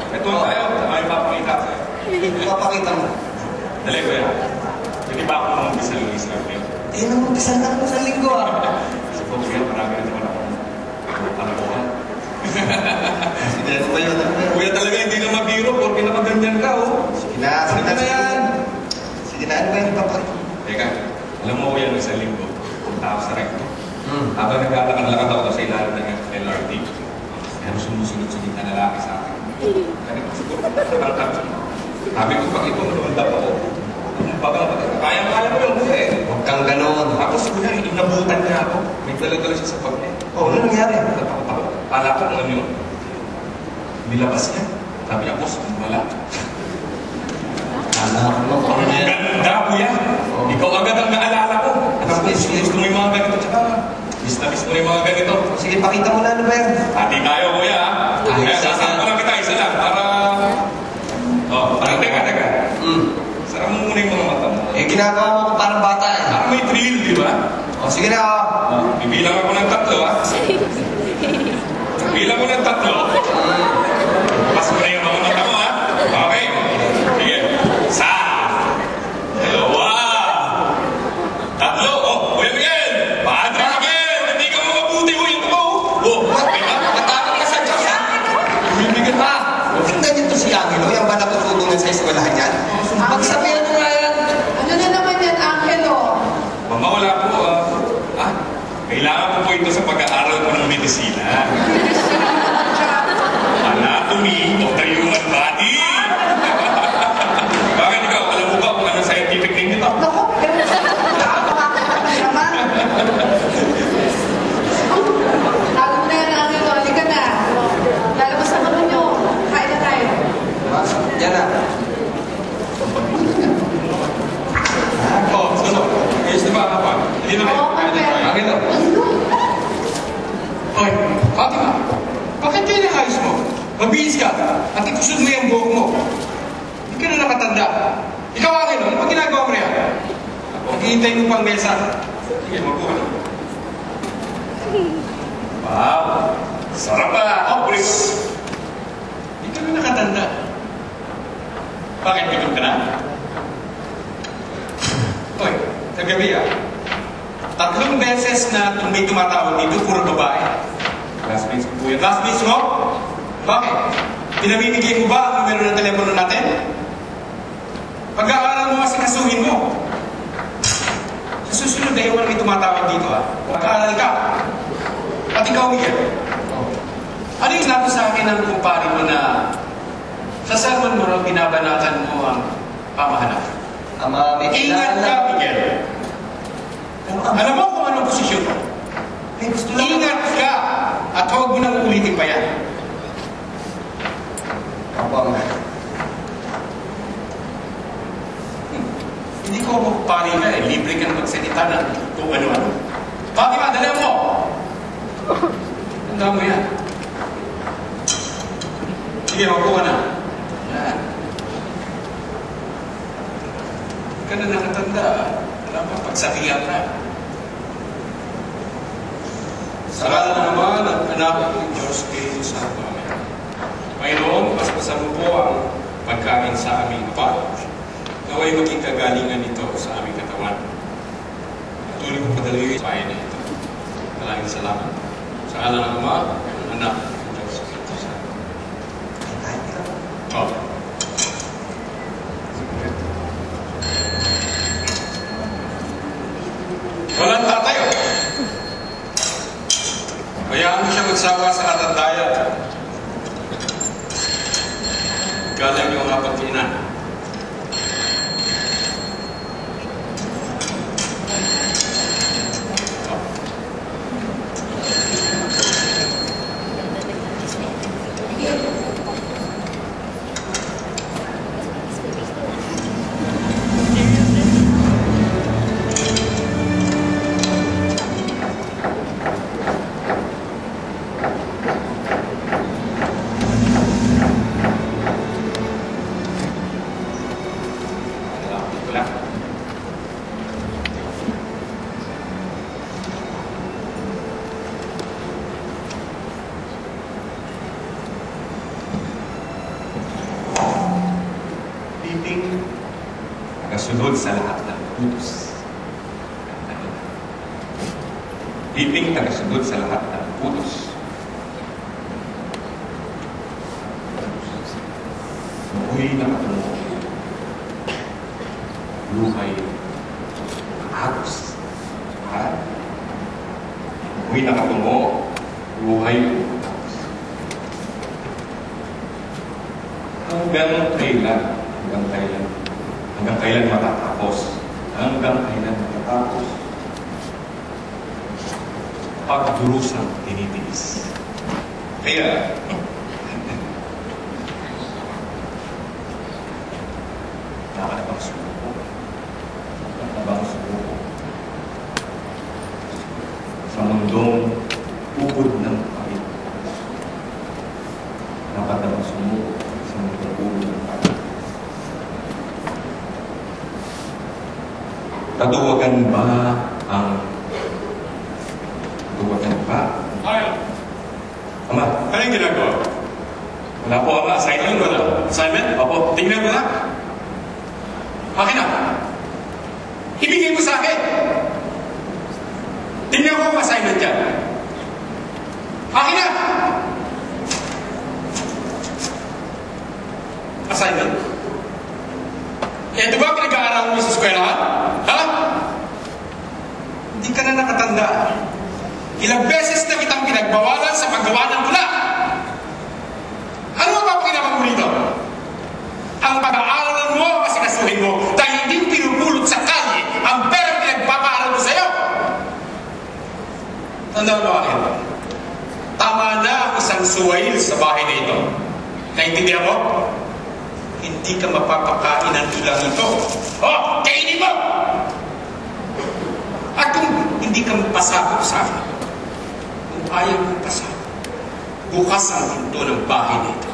Ito tayo, may papakita sa'yo. Papakita mo. Dali ko yan. Hindi ba ako nung-umpisa ng Islam ngayon? Eh, nung-umpisa na ako sa linggo Kasi po, kaya marami rin naman akong palakuhan. Sige, ano ba yun? Kuya talaga hindi na mabiro porque nakaganyan ka, oh. Sige na yan. Sige na, ano ba yung papakita? Teka, alam mo kuya, nung isang linggo, punta ako sa recto. Habang naglalakad ako sa ilalim ng LRT, meron sumusunod-sunod na lalaki sa akin. Siguro, sabi ko, pag ito, lumandap ako. Kaya-kaya mo yung kuya eh. Huwag kang ganon. Tapos kuya, inabutan niya ako. May dala-dala siya sa pag niya. Oo, ano nangyari? Pala ko ano yun. Nilabas niya. Sabi niya, boss, wala. Anak mo, ano na yan? Ganda, kuya. Ikaw agad ang naalala ko. Gusto mo yung mga ganito, tsaka miss na miss mo yung mga ganito. Sige, pakita mo na ano ba yan? Hindi tayo, kuya. Kaya sasama lang kita, isa lang, para... parang teka. Sarap mo muna yung mga mata mo. Eh, ginagawa mo ko parang bata eh. Parang may thrill, di ba? O, sige na, Bibilang ako ng 3, ha? Bilang ko ng 3. Pas mo na yung mga mata mo, ha? Okay. Sige. 1, 2, 3. Oh, Kuya Miguel! Padre Miguel! Hindi ka mo mabuti, ito mo. matapos ka sa Diyos, ha? Kuya Miguel, ha? Tingnan nito si Angelo, yung ba natutulungan sa eskwelahan yan? Pagsabihan mo nga yan. Ano na naman yan, Angelo? Mama, wala po, kailangan po ito sa pag-aaral ko ng medisina. Anatomy of the human body. Bakit ikaw? Alam mo ba kung anong scientific name nito? Naku, pero naman. Tago mo na yan, Angelo. Halika na. Lalabas na naman nyo. Kain na tayo. Yan na. Suso. Ayos na ba apa? Hindi na kayo. Bakit ito? Hoy, Fatima. Bakit kayo nakayos mo? Mabihis ka. At ikusod mo yung buhok mo. Hindi ka na nakatanda. Ikaw akin, ano ba ginagawa mo yan? Maghihintay mo pang mesa. Sige, magbuha na. Wow. Sarap ba? Oh, please. Hindi ka na nakatanda. Bakit bigot ka na? Hoy, kagabi 3 beses na may tumatawag dito, puro babae. Classmates ko po yan. Classmates mo? Bakit? Pinamimigay mo ba ang numero ng telepono natin? Pag-aaral mo kasi kasuhin mo. Sa susunod na iwan may tumatawag dito, ha? Pag-aaral ka. At ikaw, Miguel. Ano yung sinabi sa akin ng kumpare mo na sa sermon mo raw binabanatan mo ang pamahanak? Ingat ka, Miguel. Alam mo kung anong posisyon mo? Ingat ka! At huwag mo nang ulitin pa yan. Hindi ko magpapari ka eh. Libre ka na magsalita na kung ano-ano. Fatima, dali mo! Tanda mo yan. Sige, magkuha na. Yan. Ka na nakatanda. Alam mo, pagsakihan na. Saral na naman ang anak ng Diyos kay sa amin. Mayroon, paspasan mo po ang pagkain sa aming Ama. Naway maging kagalingan nito sa aming katawan. Tuloy ko padali yung bayan na ito. Maraming salamat. Sa ngalan ng Ama, ng anak ng Diyos kay sa amin. Oh. Walang tatayo. Hayaan mo siya magsawa sa katandayan. Galang yung kapag-inan. Piping, tagasunod sa lahat ng utos. Piping, tagasunod sa lahat ng utos. Ako'y nakatungo. Luhay agos. Ako'y nakatungo. Luhay agos. Hanggang kailan matatapos? Hanggang kailan matatapos? Pagdurusang tinitiis. Kaya, nakakabang suko. Sa mundong ubod ng pangit. Nakakabang sumuko sa mundong ubod ng pangit. Tatuwagan ba Ay, Ama, ano yung ginagawa? wala po ama. Assignment Assignment. wala. Assignment? Opo, Tingnan ko na. Akin na. Ibigay mo sa akin. Tingnan ko ang assignment yan. Akin na. Assignment. Ito ba pinag-aaralan mo sa eskwelahan? Ha? Hindi ka na nakatanda. Ilang beses na kitang pinagbawalan sa paggawa ng tula. Ano ang papakinaman mo rito? Ang pag-aaralan mo ang asikasuhin mo dahil hindi pinupulot sa kalye ang perang pinagpapaaral mo sa'yo. Tandaan mo akin, tama na ang isang suwail sa bahay na ito. Naintindihan mo? Hindi ka mapapakain ng tulang ito. Oh, kainin mo! At kung hindi ka mapasakot sa akin, kung ayaw mong pasakot, bukas ang pinto ng bahay na ito.